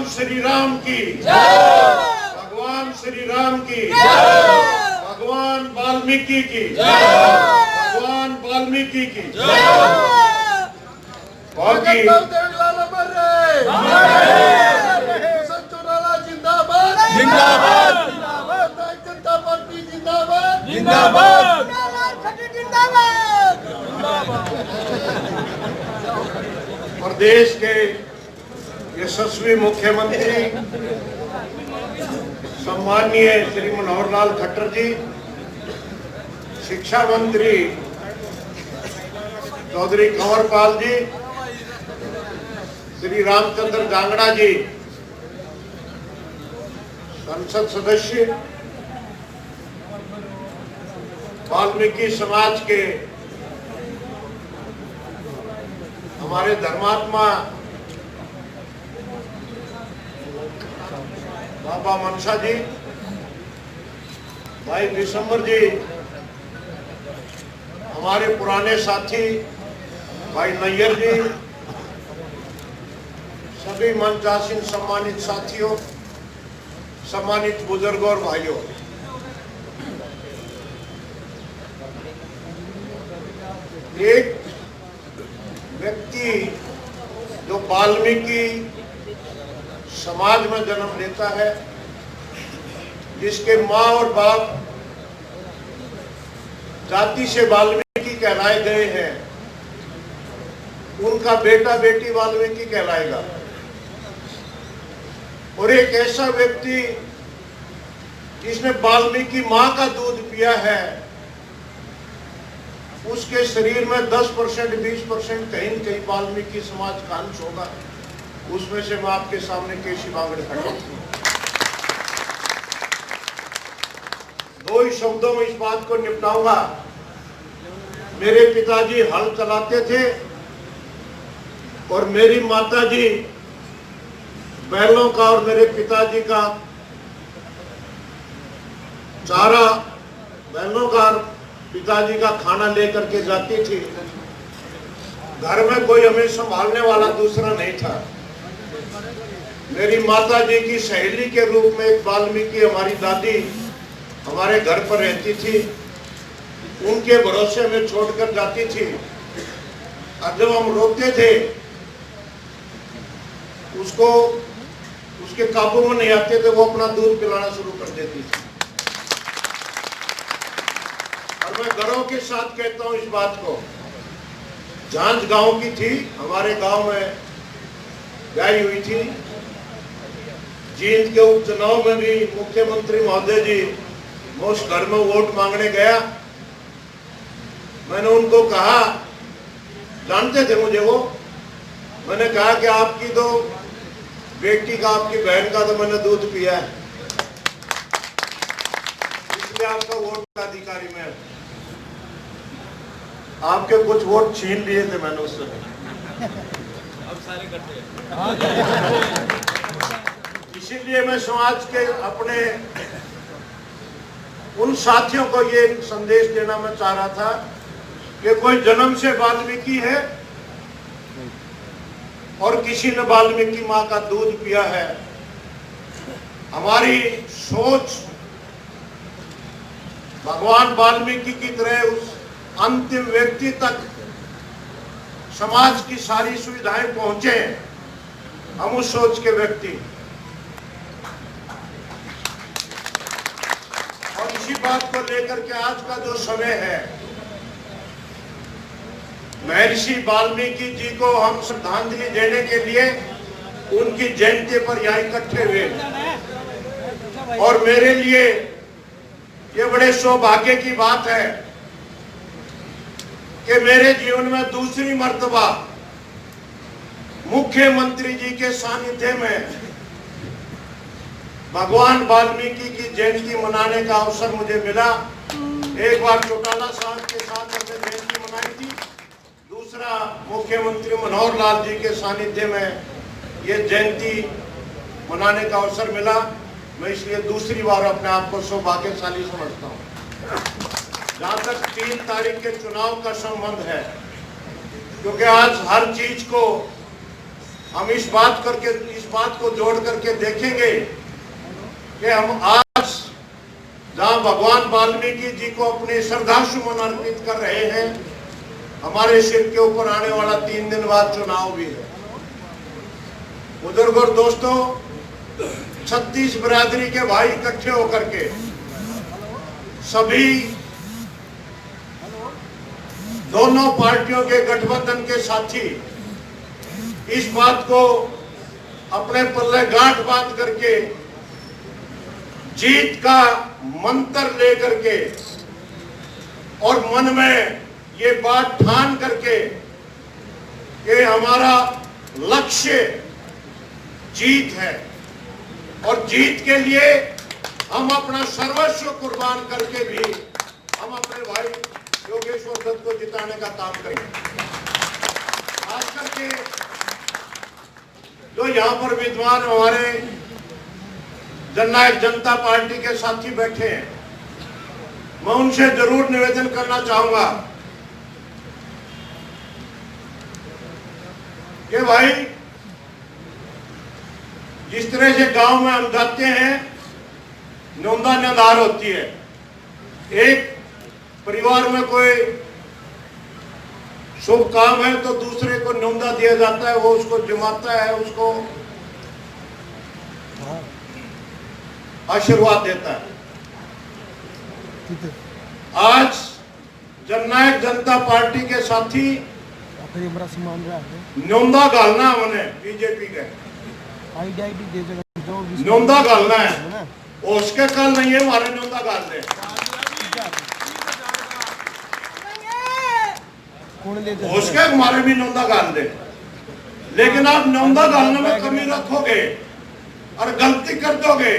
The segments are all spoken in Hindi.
श्री राम की भगवान श्री राम की भगवान वाल्मीकि की भगवान वाल्मीकि की बाकी जिंदाबाद जनता पार्टी जिंदाबाद जिंदाबाद प्रदेश के यशस्वी मुख्यमंत्री सम्माननीय श्री मनोहर लाल खट्टर जी, शिक्षा मंत्री चौधरी कंवरपाल जी, श्री रामचंद्र जांगड़ा जी, संसद सदस्य, वाल्मीकि समाज के हमारे धर्मात्मा बाबा मनसा जी, भाई दिसंबर जी, हमारे पुराने साथी भाई नैयर जी, सभी मंचासीन सम्मानित साथियों, सम्मानित बुजुर्गों और भाइयों, एक व्यक्ति जो वाल्मीकि समाज में जन्म लेता है, जिसके माँ और बाप जाति से वाल्मीकि कहलाए गए हैं, उनका बेटा बेटी वाल्मीकि कहलाएगा। और एक ऐसा व्यक्ति जिसने वाल्मीकि माँ का दूध पिया है, उसके शरीर में 10% 20% कहीं न कहीं वाल्मीकि समाज का अंश होगा। उसमें से मैं आपके सामने केसी बांगड़े खड़ा हूं। दो ही शब्दों में इस बात को निपटाऊंगा। मेरे पिताजी हल चलाते थे और मेरी माताजी बैलों का और मेरे पिताजी का चारा, बैलों का पिताजी का खाना लेकर के जाती थी। घर में कोई हमें संभालने वाला दूसरा नहीं था। मेरी माताजी की सहेली के रूप में एक वाल्मीकि हमारी दादी हमारे घर पर रहती थी। उनके भरोसे में छोड़कर जाती थी। और जब हम रोते थे, उसको उसके काबू में नहीं आते थे, वो अपना दूध पिलाना शुरू कर देती थी। और मैं गर्व के साथ कहता हूं इस बात को। झांझ गांव की थी, हमारे गांव में गाय हुई थी। जींद के उपचुनाव में भी मुख्यमंत्री महोदय जी, मैं उस घर में वोट मांगने गया। मैंने उनको कहा, जानते थे मुझे वो, मैंने कहा कि आपकी तो बेटी का, आपकी बहन का तो मैंने दूध पिया है, इसलिए आपका वोट का अधिकारी मैं। आपके कुछ वोट छीन लिए थे मैंने उस समय। अब सारे इकट्ठे। इसीलिए मैं समाज के अपने उन साथियों को ये संदेश देना मैं चाह रहा था कि कोई जन्म से वाल्मीकि है और किसी ने वाल्मीकि माँ का दूध पिया है। हमारी सोच भगवान वाल्मीकि की तरह उस अंतिम व्यक्ति तक समाज की सारी सुविधाएं पहुंचे। हम उस सोच के व्यक्ति, और इसी बात को लेकर के आज का जो समय है, महर्षि वाल्मीकि जी को हम श्रद्धांजलि देने के लिए उनकी जयंती पर यहाँ इकट्ठे हुए। और मेरे लिए ये बड़े सौभाग्य की बात है कि मेरे जीवन में दूसरी मर्तबा मुख्यमंत्री जी के सानिध्य में भगवान वाल्मीकि की जयंती मनाने का अवसर मुझे मिला। एक बार चौटाला साहब के साथ हमने जयंती मनाई थी, दूसरा मुख्यमंत्री मनोहर लाल जी के सानिध्य में ये जयंती मनाने का अवसर मिला। मैं इसलिए दूसरी बार अपने आप को सौभाग्यशाली समझता हूँ। जहाँ तक 3 तारीख के चुनाव का संबंध है, क्योंकि आज हर चीज को हम इस बात को जोड़ करके देखेंगे कि हम आज जहां भगवान वाल्मीकि जी को अपने श्रद्धासुमन अर्पित कर रहे हैं, हमारे सिर के ऊपर आने वाला 3 दिन बाद चुनाव भी है। बुजुर्ग और दोस्तों, 36 बिरादरी के भाई इकट्ठे होकर के सभी दोनों पार्टियों के गठबंधन के साथी इस बात को अपने पल्ले गांठ बांध करके जीत का मंत्र लेकर के और मन में ये बात ठान करके कि हमारा लक्ष्य जीत है और जीत के लिए हम अपना सर्वस्व कुर्बान करके भी हम अपने भाई योगेश्वर दत्त को जिताने का काम करेंगे। खास करके जो यहाँ पर विद्वान हमारे जननायक जनता पार्टी के साथी बैठे हैं, मैं उनसे जरूर निवेदन करना चाहूंगा कि भाई जिस तरह से गांव में हम जाते हैं, नौंदा निधार होती है। एक परिवार में कोई शुभ काम है तो दूसरे को न्योंदा दिया जाता है, वो उसको जमाता है, उसको आशीर्वाद देता है। आज जननायक जनता पार्टी के साथी न्योंदा गालना हमने बीजेपी के न्योंदा गालना है, उसके कल नहीं है हमारे न्योंदा गाल दे, उसके हमारे भी न्योंदा गाल दे। लेकिन आप न्योंदा गालने में कमी रखोगे और गलती कर दोगे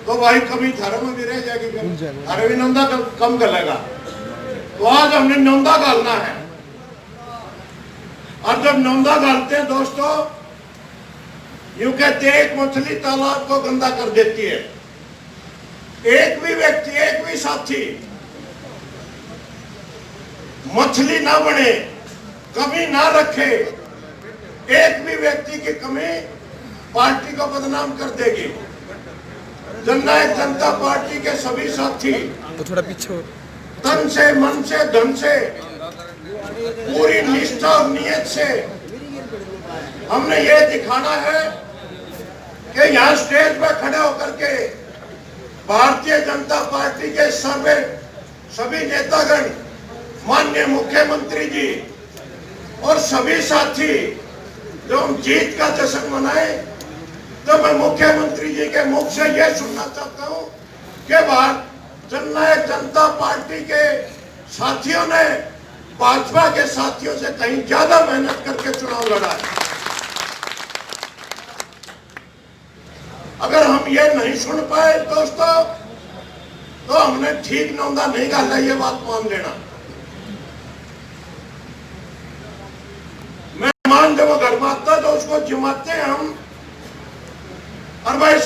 तो भाई कमी धर्म में भी रह जाएगी, अरे भी न्योंदा कम गलेगा। तो आज हमने न्योंदा गालना है और जब न्योंदा गालते हैं दोस्तों, यूं कहते हैं एक मछली तालाब को गंदा कर देती है। एक भी व्यक्ति, एक भी साथी मछली ना बने, कमी ना रखे, एक भी व्यक्ति की कमी पार्टी को बदनाम कर देगी। जननायक जनता पार्टी के सभी साथी तो थोड़ा पीछे तन से, मन से, धन से, पूरी निष्ठा और नियत से हमने ये दिखाना है कि यहाँ स्टेज पर खड़े होकर के भारतीय जनता पार्टी के सभी नेतागण, माननीय मुख्यमंत्री जी और सभी साथी जो हम जीत का जश्न मनाए, तो मैं मुख्यमंत्री जी के मुख से यह सुनना चाहता हूं कि जननायक जनता पार्टी के साथियों ने भाजपा के साथियों से कहीं ज्यादा मेहनत करके चुनाव लड़ा है। अगर हम ये नहीं सुन पाए दोस्तों, तो हमने ठीक न्योंदा नहीं गाला, ये बात मान लेना। मेहमान जब वो घर में आता तो उसको जिमाते हैं हम, और भाई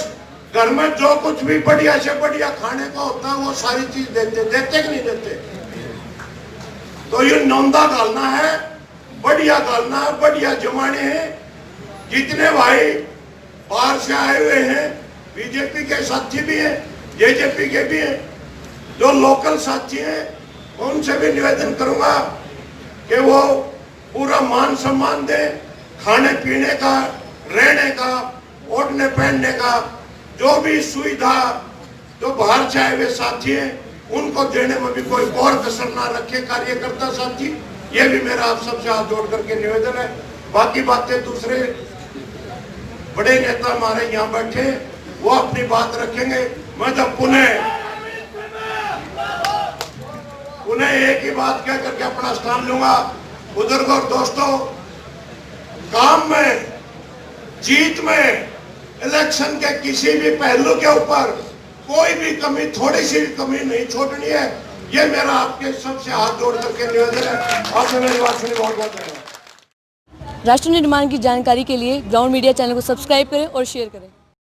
घर में जो कुछ भी बढ़िया से बढ़िया खाने का होता है वो सारी चीज देते कि नहीं देते। तो ये न्योंदा गालना है, बढ़िया गालना है, बढ़िया जमाने हैं। जितने भाई बाहर से आए हुए हैं, बीजेपी के साथी भी हैं, जेजेपी के भी हैं, जो लोकल साथी हैं, उनसे भी निवेदन करूंगा कि वो पूरा मान सम्मान दें। खाने पीने का, रहने का, ओढ़ने पहनने का जो भी सुविधा जो बाहर से आए हुए साथी हैं उनको देने में भी कोई और कसर ना रखे कार्यकर्ता साथी। ये भी मेरा आप सबसे हाथ जोड़ करके निवेदन है। बाकी बातें दूसरे बड़े नेता हमारे यहाँ बैठे, वो अपनी बात रखेंगे। मैं जब पुनः एक ही बात कह करके अपना स्थान लूंगा। बुजुर्ग और दोस्तों, काम में, जीत में, इलेक्शन के किसी भी पहलू के ऊपर कोई भी कमी, थोड़ी सी भी कमी नहीं छोड़नी है। ये मेरा आपके सबसे हाथ जोड़ करके निवेदन है। आपने मेरी बात सुनी, बहुत बहुत धन्यवाद। राष्ट्र निर्माण की जानकारी के लिए ग्राउंड मीडिया चैनल को सब्सक्राइब करें और शेयर करें।